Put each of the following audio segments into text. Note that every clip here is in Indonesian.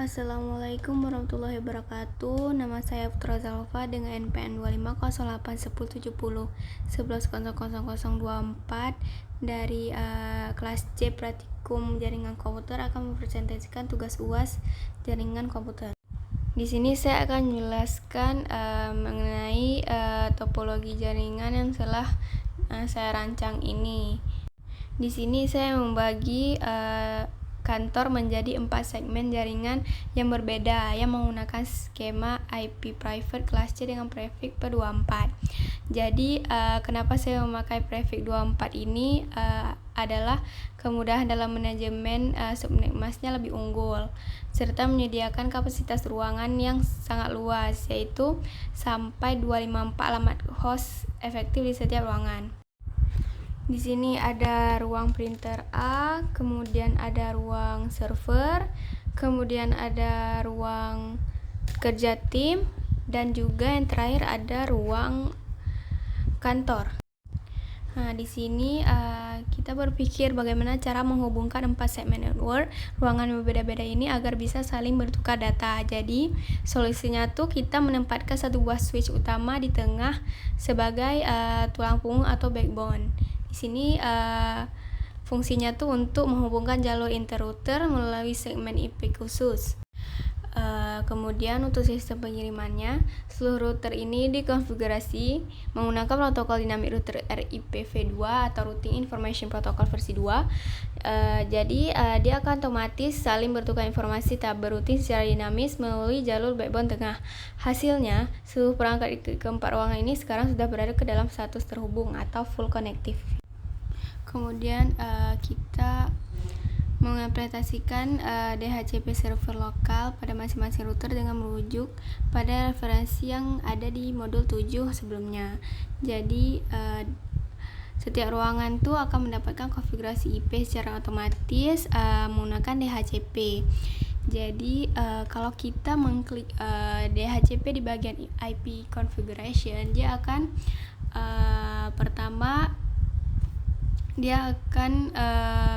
Assalamualaikum warahmatullahi wabarakatuh. Nama saya Putra Zalfa dengan NPM 25081070 dari kelas C Praktikum Jaringan Komputer akan mempresentasikan tugas UAS Jaringan Komputer. Di sini saya akan menjelaskan mengenai topologi jaringan yang telah saya rancang ini. Di sini saya membagi kantor menjadi 4 segmen jaringan yang berbeda yang menggunakan skema IP private kelas C dengan prefix per24. Jadi kenapa saya memakai prefix 24 ini adalah kemudahan dalam manajemen subnet masknya lebih unggul serta menyediakan kapasitas ruangan yang sangat luas, yaitu sampai 254 alamat host efektif di setiap ruangan. Di sini ada ruang printer A, kemudian ada ruang server, kemudian ada ruang kerja tim, dan juga yang terakhir ada ruang kantor. Nah, di sini kita berpikir bagaimana cara menghubungkan 4 segmen network ruangan berbeda-beda ini agar bisa saling bertukar data. Jadi, solusinya tuh kita menempatkan satu buah switch utama di tengah sebagai tulang punggung atau backbone. Di sini fungsinya tuh untuk menghubungkan jalur interrouter melalui segmen IP khusus. Kemudian untuk sistem pengirimannya, seluruh router ini dikonfigurasi menggunakan protokol Dynamic Router RIPv2 atau Routing Information Protocol versi 2. Jadi dia akan otomatis saling bertukar informasi tahap berutin secara dinamis melalui jalur backbone tengah. Hasilnya, seluruh perangkat di keempat ruangan ini sekarang sudah berada ke dalam status terhubung atau full connective. Kemudian kita mengimplementasikan DHCP server lokal pada masing-masing router dengan merujuk pada referensi yang ada di modul 7 sebelumnya. Jadi setiap ruangan itu akan mendapatkan konfigurasi IP secara otomatis menggunakan DHCP. Jadi kalau kita mengklik DHCP di bagian IP configuration, dia akan pertama dia akan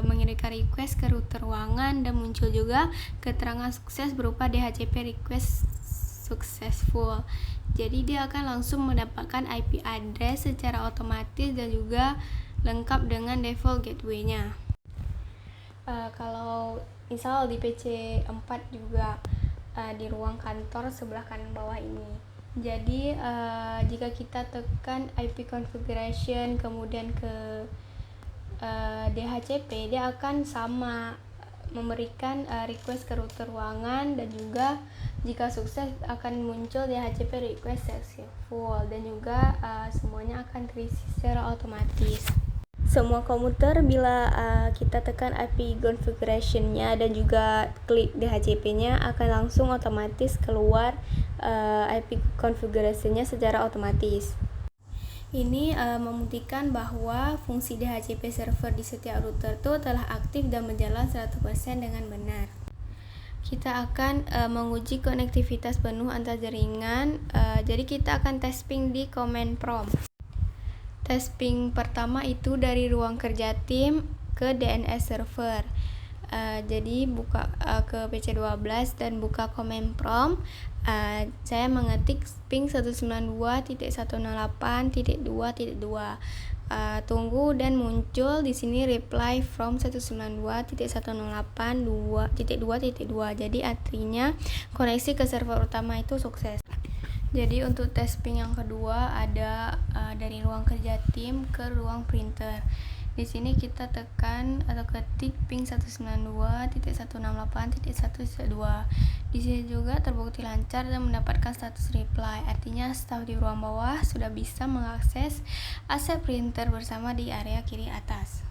mengirimkan request ke router ruangan dan muncul juga keterangan sukses berupa DHCP request successful. Jadi dia akan langsung mendapatkan IP address secara otomatis dan juga lengkap dengan default gateway-nya. Kalau misal di PC 4 juga di ruang kantor sebelah kanan bawah ini. Jadi jika kita tekan IP configuration kemudian ke DHCP, dia akan sama memberikan request ke router ruangan dan juga jika sukses akan muncul DHCP request successful dan juga semuanya akan terisi secara otomatis. Semua komputer bila kita tekan IP configuration-nya dan juga klik DHCP-nya akan langsung otomatis keluar IP configuration-nya secara otomatis. Ini membuktikan bahwa fungsi DHCP server di setiap router itu telah aktif dan berjalan 100% dengan benar. Kita akan menguji konektivitas penuh antar jaringan. Jadi kita akan testing di command prompt. Testing pertama itu dari ruang kerja tim ke DNS server. Jadi buka ke PC12 dan buka command prompt. Saya mengetik ping 192.168.2.2. Tunggu dan muncul di sini reply from 192.168.2.2. Jadi artinya koneksi ke server utama itu sukses. Jadi untuk tes ping yang kedua ada dari ruang kerja tim ke ruang printer. Di sini kita tekan atau ketik ping 192.168.1.2. Di sini juga terbukti lancar dan mendapatkan status reply. Artinya staf di ruang bawah sudah bisa mengakses aset printer bersama di area kiri atas.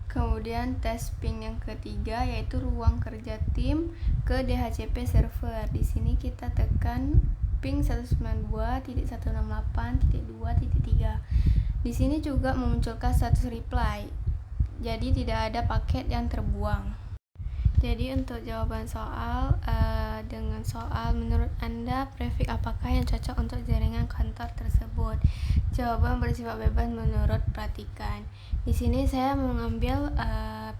Kemudian tes ping yang ketiga yaitu ruang kerja tim ke DHCP server. Di sini kita tekan ping 192.168.2.3. Di sini juga memunculkan status reply. Jadi tidak ada paket yang terbuang. Jadi untuk jawaban soal dengan soal, menurut Anda prefix apakah yang cocok untuk jaringan kantor tersebut? Jawaban bersifat bebas menurut perhatikan. Di sini saya mengambil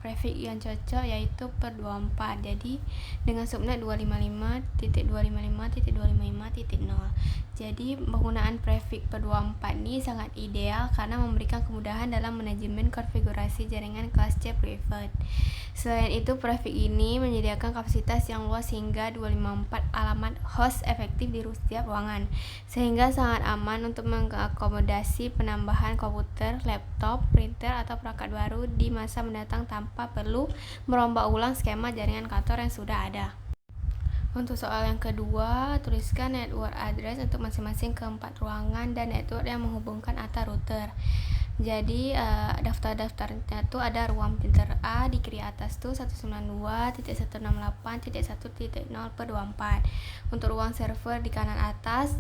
prefix yang cocok yaitu per 24. Jadi dengan subnet 255.255.255.0. Jadi penggunaan prefix per 24 ini sangat ideal karena memberikan kemudahan dalam manajemen konfigurasi jaringan kelas C private. Selain itu, prefix ini menyediakan kapasitas yang luas hingga 254 alamat host efektif di setiap ruangan, sehingga sangat aman untuk mengakomodasi penambahan komputer, laptop, printer, atau perangkat baru di masa mendatang tanpa perlu merombak ulang skema jaringan kantor yang sudah ada. Untuk soal yang kedua, tuliskan network address untuk masing-masing keempat ruangan dan network yang menghubungkan antar router. Jadi daftar-daftarnya tuh ada ruang printer A di kiri atas tuh 192.168.1.0/24. Untuk ruang server di kanan atas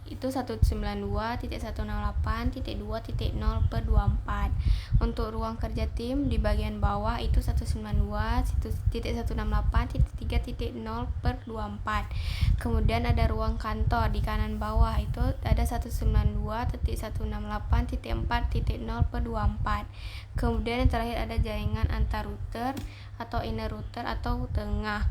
itu 192.168.2.0/24. Untuk ruang kerja tim di bagian bawah itu 192.168.3.0/24. Kemudian ada ruang kantor di kanan bawah itu ada 192.168.4.0/24. Kemudian yang terakhir ada jaringan antar router atau inner router atau tengah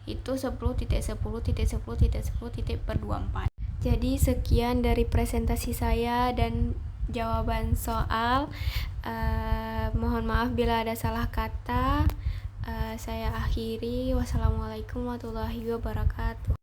itu 10.10.10.10/24. Jadi sekian dari presentasi saya dan jawaban soal. Mohon maaf bila ada salah kata. Saya akhiri. Wassalamualaikum warahmatullahi wabarakatuh.